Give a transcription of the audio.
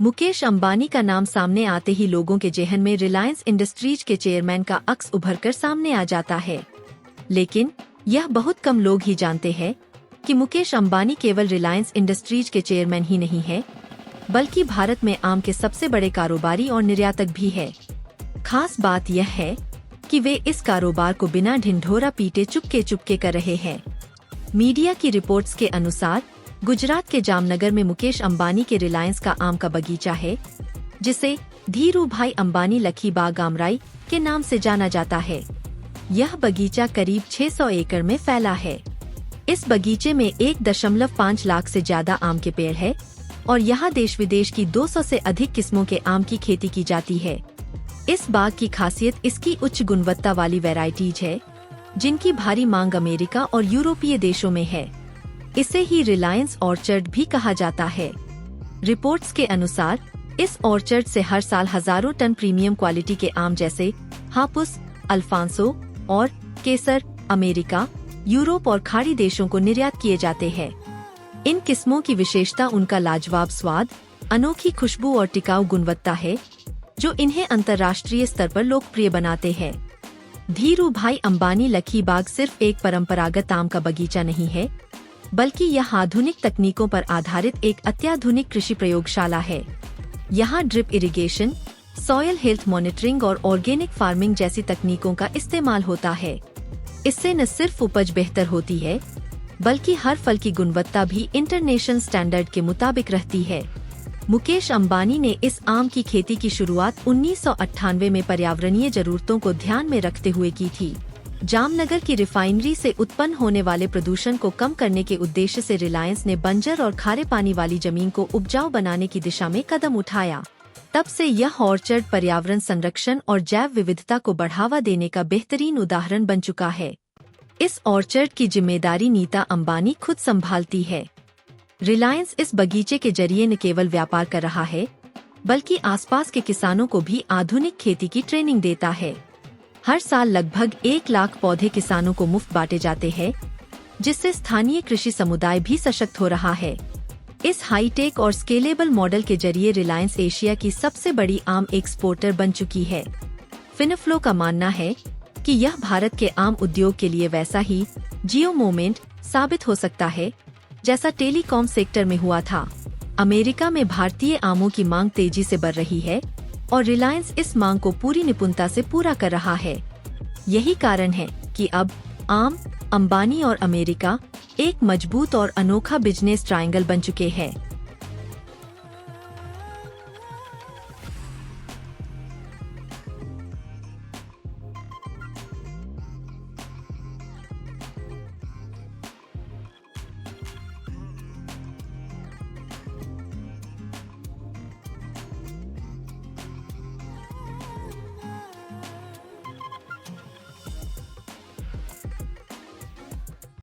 मुकेश अंबानी का नाम सामने आते ही लोगों के जेहन में रिलायंस इंडस्ट्रीज के चेयरमैन का अक्स उभरकर सामने आ जाता है। लेकिन यह बहुत कम लोग ही जानते हैं कि मुकेश अंबानी केवल रिलायंस इंडस्ट्रीज के चेयरमैन ही नहीं है, बल्कि भारत में आम के सबसे बड़े कारोबारी और निर्यातक भी है। खास बात यह है कि वे इस कारोबार को बिना ढिंढोरा पीटे चुपके कर रहे हैं। मीडिया की रिपोर्ट्स के अनुसार गुजरात के जामनगर में मुकेश अंबानी के रिलायंस का आम का बगीचा है, जिसे धीरू भाई अंबानी लकी बाग आमराई के नाम से जाना जाता है। यह बगीचा करीब 600 एकड़ में फैला है। इस बगीचे में 1.5 लाख से ज्यादा आम के पेड़ है और यहाँ देश विदेश की 200 से अधिक किस्मों के आम की खेती की जाती है। इस बाग की खासियत इसकी उच्च गुणवत्ता वाली वैरायटीज है, जिनकी भारी मांग अमेरिका और यूरोपीय देशों में है। इसे ही रिलायंस ऑर्चर्ड भी कहा जाता है। रिपोर्ट्स के अनुसार इस ऑर्चर्ड से हर साल हजारों टन प्रीमियम क्वालिटी के आम जैसे हापुस, अल्फांसो और केसर अमेरिका, यूरोप और खाड़ी देशों को निर्यात किए जाते हैं। इन किस्मों की विशेषता उनका लाजवाब स्वाद, अनोखी खुशबू और टिकाऊ गुणवत्ता है, जो इन्हें अंतर्राष्ट्रीय स्तर पर लोकप्रिय बनाते हैं। धीरू भाई अंबानी लकी बाग सिर्फ एक परंपरागत आम का बगीचा नहीं है, बल्कि यह आधुनिक तकनीकों पर आधारित एक अत्याधुनिक कृषि प्रयोगशाला है। यहाँ drip irrigation, soil health monitoring और ऑर्गेनिक फार्मिंग जैसी तकनीकों का इस्तेमाल होता है। इससे न सिर्फ उपज बेहतर होती है, बल्कि हर फल की गुणवत्ता भी इंटरनेशनल स्टैंडर्ड के मुताबिक रहती है। मुकेश अंबानी ने इस आम की खेती की शुरुआत 1998 में पर्यावरणीय जरूरतों को ध्यान में रखते हुए की थी। जामनगर की रिफाइनरी से उत्पन्न होने वाले प्रदूषण को कम करने के उद्देश्य से रिलायंस ने बंजर और खारे पानी वाली जमीन को उपजाऊ बनाने की दिशा में कदम उठाया। तब से यह ऑर्चर्ड पर्यावरण संरक्षण और जैव विविधता को बढ़ावा देने का बेहतरीन उदाहरण बन चुका है। इस ऑर्चर्ड की जिम्मेदारी नीता अंबानी खुद संभालती है। रिलायंस इस बगीचे के जरिए न केवल व्यापार कर रहा है, बल्कि आसपास के किसानों को भी आधुनिक खेती की ट्रेनिंग देता है। हर साल लगभग 1 लाख पौधे किसानों को मुफ्त बांटे जाते हैं, जिससे स्थानीय कृषि समुदाय भी सशक्त हो रहा है। इस हाईटेक और स्केलेबल मॉडल के जरिए रिलायंस एशिया की सबसे बड़ी आम एक्सपोर्टर बन चुकी है। फिनफ्लो का मानना है कि यह भारत के आम उद्योग के लिए वैसा ही जियो मोमेंट साबित हो सकता है, जैसा टेलीकॉम सेक्टर में हुआ था। अमेरिका में भारतीय आमों की मांग तेजी से बढ़ रही है और रिलायंस इस मांग को पूरी निपुणता से पूरा कर रहा है। यही कारण है कि अब आम, अंबानी और अमेरिका एक मजबूत और अनोखा बिजनेस ट्रायंगल बन चुके हैं।